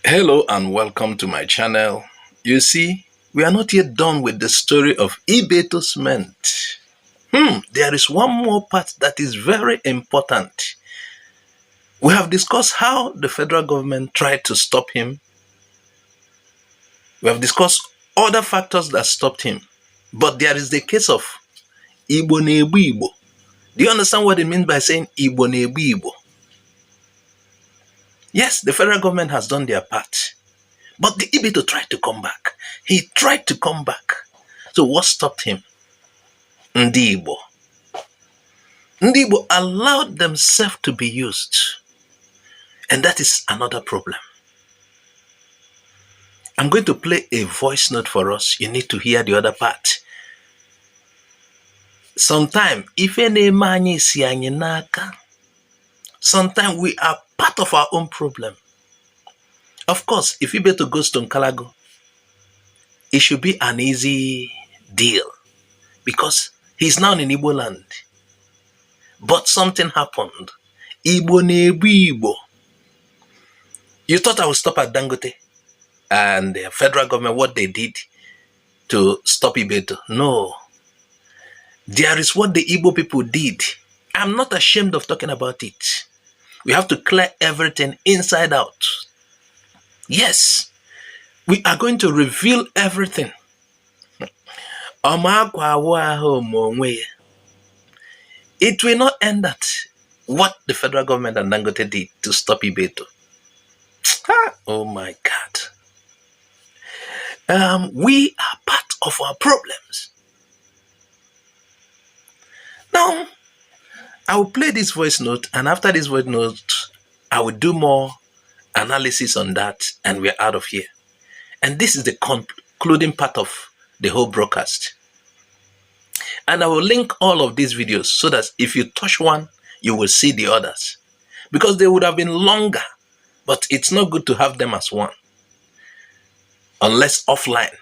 Hello and welcome to my channel. You see, we are not yet done with the story of Ibeto Cement. There is one more part that is very important. We have discussed how the federal government tried to stop him. We have discussed other factors that stopped him. But there is the case of Igbo na-egbu Igbo. Do you understand what it means by saying Igbo na-egbu Igbo? Yes, the federal government has done their part. But the Ibeto tried to come back. He tried to come back. So what stopped him? Ndi Igbo. Ndi Igbo allowed themselves to be used. And that is another problem. I'm going to play a voice note for us. You need to hear the other part. Sometimes, sometimes we are part of our own problem. Of course, if Ibeto goes to Nkalagu, it should be an easy deal because he's now in Igbo land. But something happened. Igbo na-egbu Igbo. You thought I would stop at Dangote and the federal government, what they did to stop Ibeto? No. There is what the Igbo people did. I'm not ashamed of talking about it. We have to clear everything inside out. Yes, we are going to reveal everything. It will not end at what the federal government and Dangote did to stop Ibeto. Oh my God. We are part of our problems. Now, I will play this voice note, and after this voice note, I will do more analysis on that, and we're out of here. And this is the concluding part of the whole broadcast. And I will link all of these videos so that if you touch one, you will see the others. Because they would have been longer, but it's not good to have them as one. Unless offline.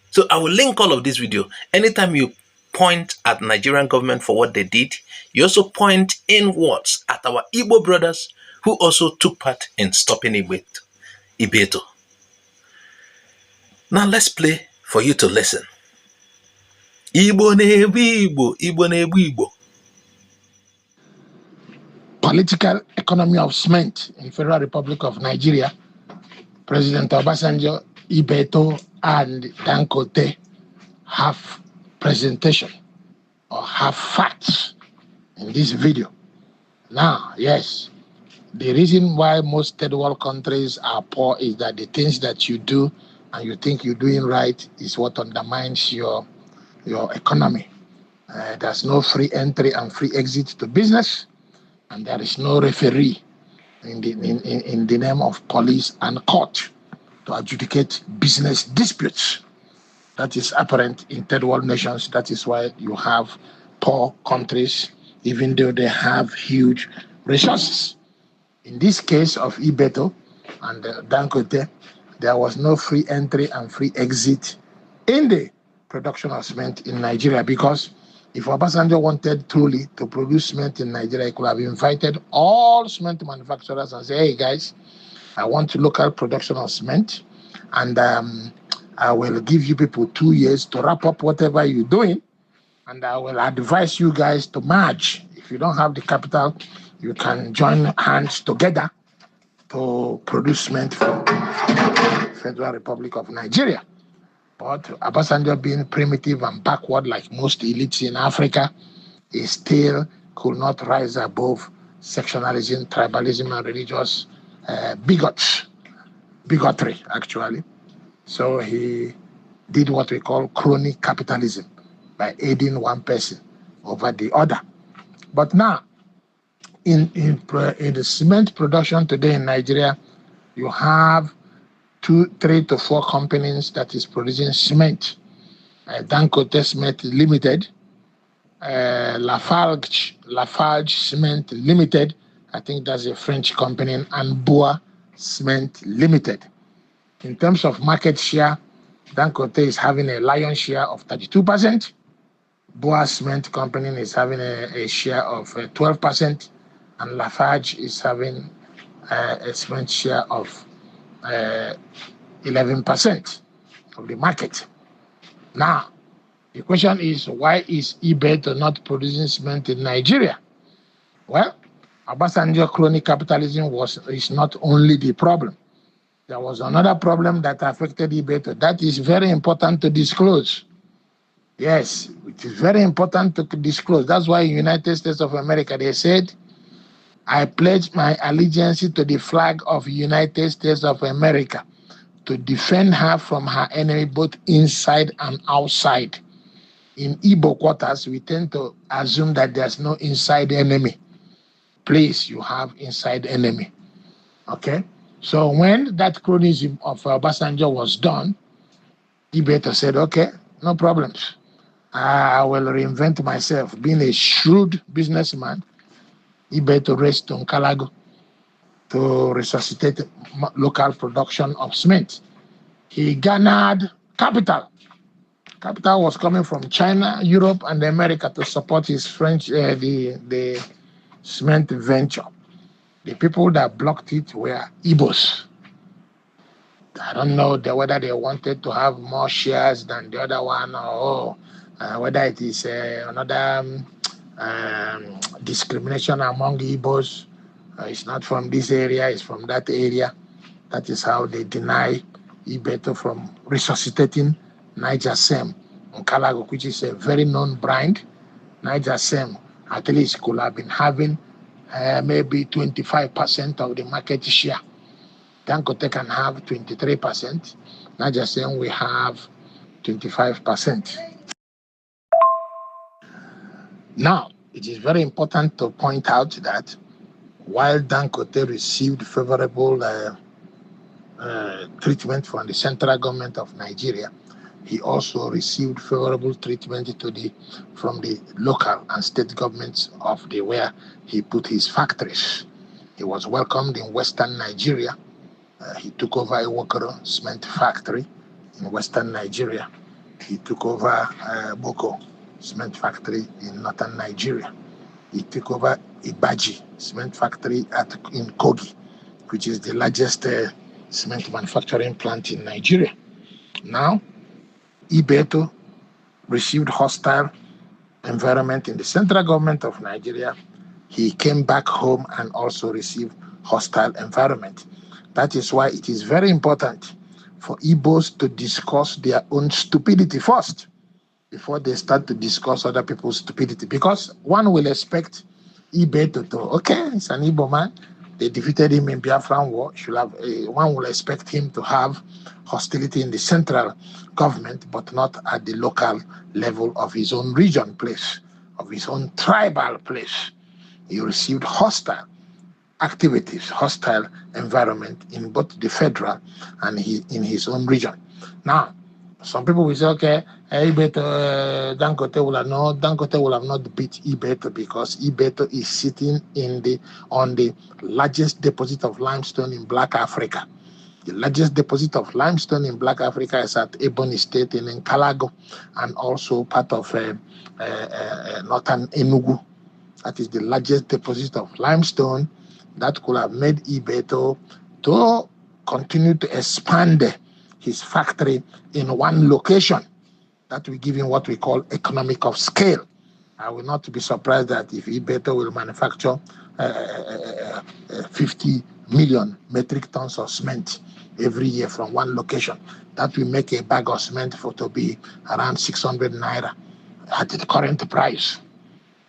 So I will link all of this video. Anytime you point at Nigerian government for what they did, you also point inwards at our Igbo brothers who also took part in stopping Ibeto. Now let's play for you to listen. Igbo na-egbu Igbo, Igbo na-egbu Igbo. Political economy of cement in Federal Republic of Nigeria, President Obasanjo, Ibeto, and Dangote have presentation or have facts in this video. Now, yes, the reason why most third world countries are poor is that the things that you do and you think you're doing right is what undermines your economy. There's no free entry and free exit to business, and there is no referee in the name of police and court to adjudicate business disputes. That is apparent in third world nations. That is why you have poor countries, even though they have huge resources. In this case of Ibeto and Dangote, there was no free entry and free exit in the production of cement in Nigeria, because if Obasanjo wanted truly to produce cement in Nigeria, he could have invited all cement manufacturers and say, hey guys, I want local production of cement, and I will give you people 2 years to wrap up whatever you're doing, and I will advise you guys to merge. If you don't have the capital, you can join hands together to produce cement for Federal Republic of Nigeria. But Obasanjo, being primitive and backward like most elites in Africa, he still could not rise above sectionalism, tribalism, and religious bigotry, actually. So he did what we call crony capitalism by aiding one person over the other. But now, in the cement production today in Nigeria, you have 3 to 4 companies that is producing cement. Dangote Cement Limited, Lafarge Cement Limited, I think that's a French company, and Boa Cement Limited. In terms of market share, Dangote is having a lion's share of 32%. Boa Cement Company is having a share of 12%, and Lafarge is having a cement share of 11% of the market. Now, the question is, why is Ibeto not producing cement in Nigeria? Well, Obasanjo crony capitalism is not only the problem. There was another problem that affected Ibeto. That is very important to disclose. Yes, it is very important to disclose. That's why in the United States of America, they said, I pledge my allegiance to the flag of the United States of America to defend her from her enemy, both inside and outside. In Igbo quarters, we tend to assume that there's no inside enemy. Please, you have inside enemy. Okay? So when that chronism of Obasanjo was done, Ibeto said, okay, no problems. I will reinvent myself. Being a shrewd businessman, Ibeto raced to Nkalagu to resuscitate local production of cement. He garnered capital. Capital was coming from China, Europe, and America to support his French, the cement venture. The people that blocked it were Igbos. I don't know whether they wanted to have more shares than the other one, or whether it is another discrimination among the Igbos. It's not from this area, it's from that area. That is how they deny Ibeto from resuscitating Niger Sem Nkalagu, which is a very known brand. Niger Sem at least could have been having maybe 25% of the market share. Dangote can have 23%. Niger Sem we have 25%. Now, it is very important to point out that while Dangote received favorable treatment from the central government of Nigeria, he also received favorable treatment from the local and state governments of where he put his factories. He was welcomed in Western Nigeria. He took over Iwokoro cement factory in Western Nigeria. He took over Boko cement factory in Northern Nigeria. He took over Ibaji cement factory in Kogi, which is the largest cement manufacturing plant in Nigeria. Now, Ibeto received hostile environment in the central government of Nigeria. He came back home and also received hostile environment. That is why it is very important for Igbos to discuss their own stupidity first before they start to discuss other people's stupidity. Because one will expect Ibeto to, okay, it's an Igbo man. They defeated him in Biafran War. One will expect him to have hostility in the central government, but not at the local level of his own region place, of his own tribal place. He received hostile activities, hostile environment in both the federal and in his own region. Now, some people will say, okay, Dangote will have not beat Ibeto because Ibeto is sitting on the largest deposit of limestone in Black Africa. The largest deposit of limestone in Black Africa is at Ebonyi State in Nkalagu, and also part of northern Enugu. That is the largest deposit of limestone that could have made Ibeto to continue to expand his factory in one location. That will give him what we call economic of scale. I will not be surprised that if Ibeto will manufacture 50 million metric tons of cement every year from one location, that will make a bag of cement to be around 600 naira at the current price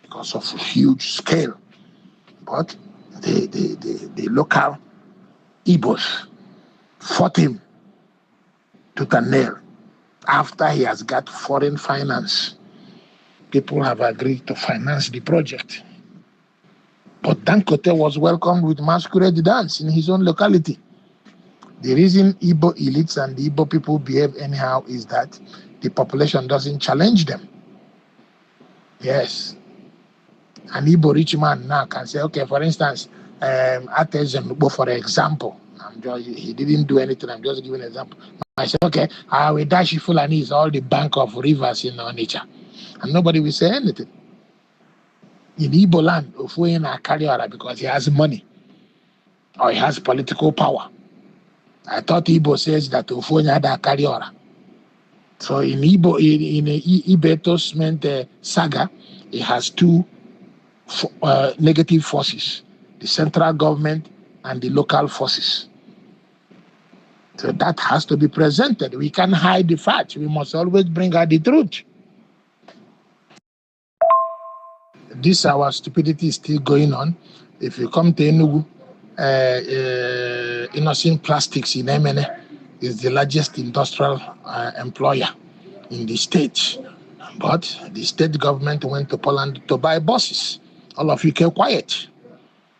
because of huge scale. But the local Igbos fought him tooth and nail. After he has got foreign finance, people have agreed to finance the project. But Dangote was welcomed with masquerade dance in his own locality. The reason Igbo elites and the Igbo people behave anyhow is that the population doesn't challenge them. Yes. An Igbo rich man now can say, okay, for instance, Atezembo, for example, he didn't do anything, I'm just giving an example. I said, okay, I will dash Fulani is all the bank of rivers in Onitsha. And nobody will say anything. In Igbo land, Ofuena carry because he has money or he has political power. I thought Igbo says that Ufonya da Kariora. So in Igbo, in Ibeto Cement saga, it has two negative forces: the central government and the local forces. So that has to be presented. We can't hide the facts. We must always bring out the truth. This our stupidity is still going on. If you come to Enugu, Innocent Plastics in Emene is the largest industrial employer in the state. But the state government went to Poland to buy buses. All of you kept quiet.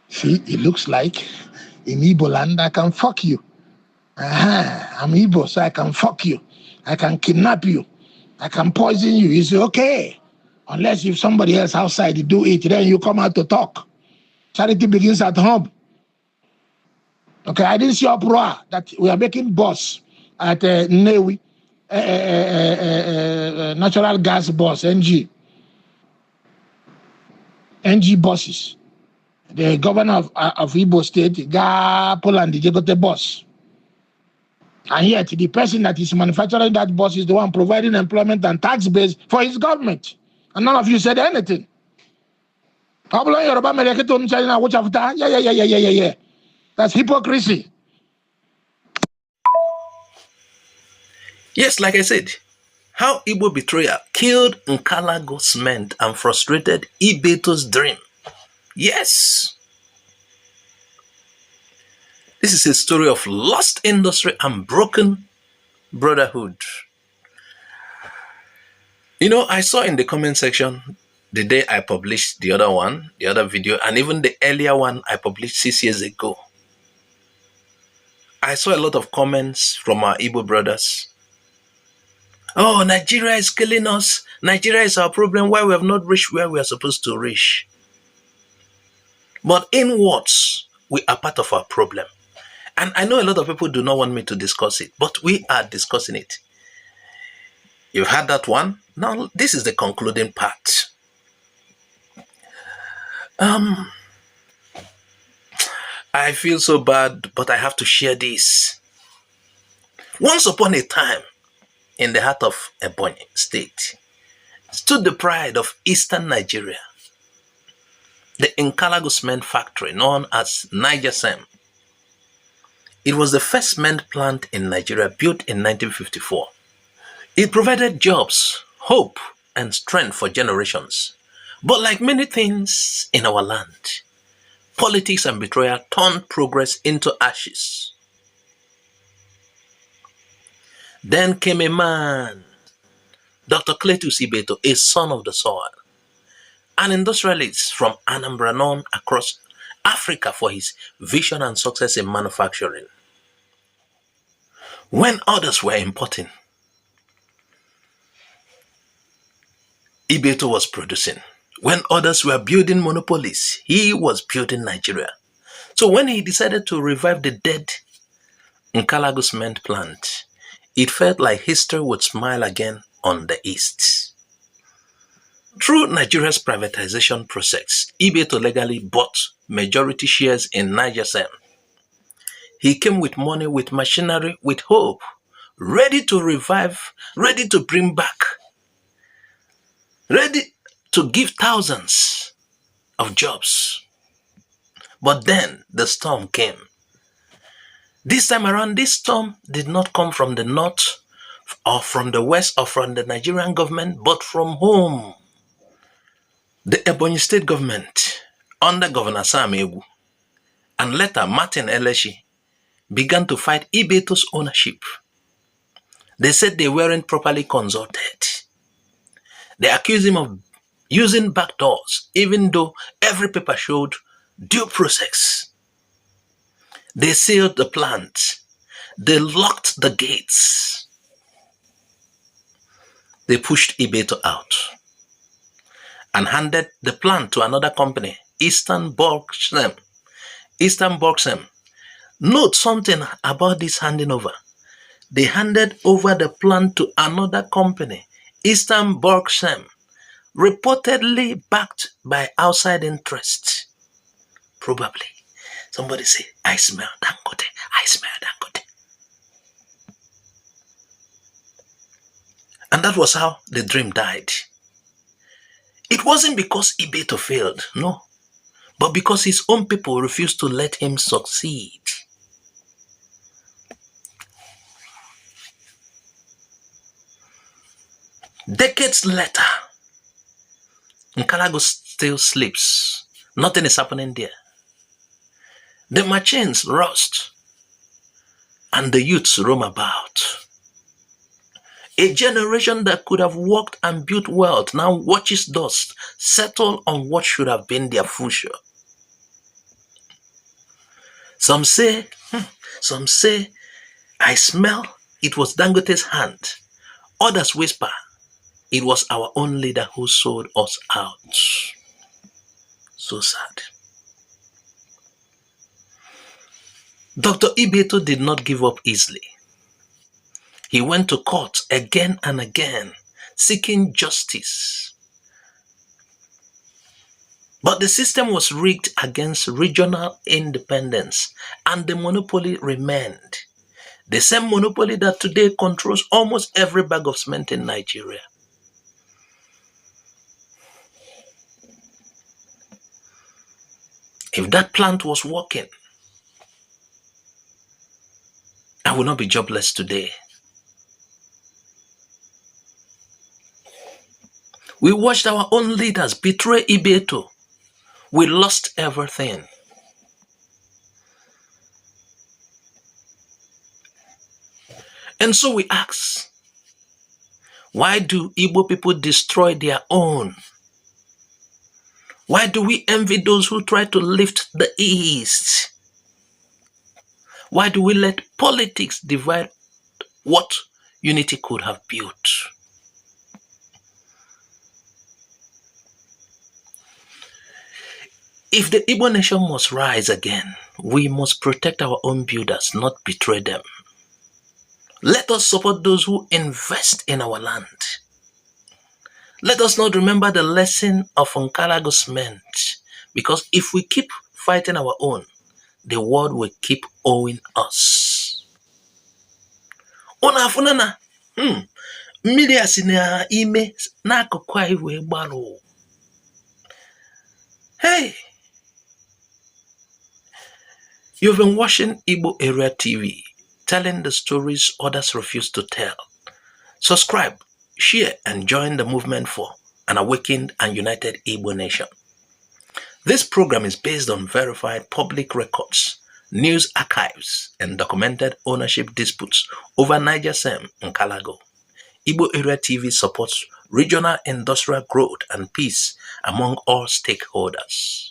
See, it looks like in Igbo land, I can fuck you. I'm Igbo, so I can fuck you. I can kidnap you. I can poison you. You say, okay. Unless if somebody else outside do it, then you come out to talk. Charity begins at home. Okay, I didn't see uproar that we are making bus at Newi, natural gas bus, NG buses. The governor of Igbo State, Poland, they got the bus. And yet, the person that is manufacturing that bus is the one providing employment and tax base for his government. And none of you said anything. Yeah. That's hypocrisy. Yes, like I said, how Igbo betrayal killed Nkalagu Cement and frustrated Ibeto's dream. Yes. This is a story of lost industry and broken brotherhood. You know, I saw in the comment section the day I published the other video, and even the earlier one I published 6 years ago. I saw a lot of comments from our Igbo brothers. Oh, Nigeria is killing us. Nigeria is our problem. Why we have not reached where we are supposed to reach. But in words, we are part of our problem. And I know a lot of people do not want me to discuss it, but we are discussing it. You've had that one. Now, this is the concluding part. I feel so bad, but I have to share this. Once upon a time, in the heart of Ebonyi State, stood the pride of Eastern Nigeria, the Nkalagu Cement factory known as Niger Cement. It was the first cement plant in Nigeria built in 1954. It provided jobs, hope, and strength for generations. But like many things in our land, politics and betrayal turned progress into ashes. Then came a man, Dr. Cletus Ibeto, a son of the soil, an industrialist from Anambra known across Africa for his vision and success in manufacturing. When others were importing, Ibeto was producing. When others were building monopolies, he was building Nigeria. So when he decided to revive the dead Nkalagu Cement plant, it felt like history would smile again on the East. Through Nigeria's privatization process, Ibeto legally bought majority shares in Niger Cement. He came with money, with machinery, with hope, ready to revive, ready to bring back, ready to give thousands of jobs. But then the storm came. This time around, this storm did not come from the north or from the west or from the Nigerian government, but from home. The Ebonyi State government, under Governor Sam Egu, and later Martin Eleshi, began to fight Ibeto's ownership. They said they weren't properly consulted. They accused him of using backdoors, even though every paper showed due process. They sealed the plant. They locked the gates. They pushed Ibeto out and handed the plant to another company, Eastern Cement. Note something about this handing over. They handed over the plant to another company, Eastern Cement, reportedly backed by outside interests. Probably. Somebody say, I smell Dangote. I smell Dangote. And that was how the dream died. It wasn't because Ibeto failed, no, but because his own people refused to let him succeed. Decades later, Nkalagu still sleeps. Nothing is happening there. The machines rust and the youths roam about. A generation that could have worked and built wealth now watches dust settle on what should have been their future. Some say, I smell it was Dangote's hand. Others whisper, it was our own leader who sold us out. So sad. Dr. Ibeto did not give up easily. He went to court again and again, seeking justice. But the system was rigged against regional independence, and the monopoly remained. The same monopoly that today controls almost every bag of cement in Nigeria. If that plant was working, I would not be jobless today. We watched our own leaders betray Ibeto. We lost everything. And so we ask, why do Igbo people destroy their own? Why do we envy those who try to lift the East? Why do we let politics divide what unity could have built? If the Igbo nation must rise again, we must protect our own builders, not betray them. Let us support those who invest in our land. Let us not remember the lesson of Nkalagu Cement, because if we keep fighting our own, the world will keep owing us. Ona afunana, mmiri asi na ime n'akụkụ anyị wee gbarụ. Hey! You've been watching IGBO AREA TV, telling the stories others refuse to tell. Subscribe, share, and join the movement for an awakened and united Igbo nation. This program is based on verified public records, news archives, and documented ownership disputes over Niger Sem and Nkalagu. IGBO AREA TV supports regional industrial growth and peace among all stakeholders.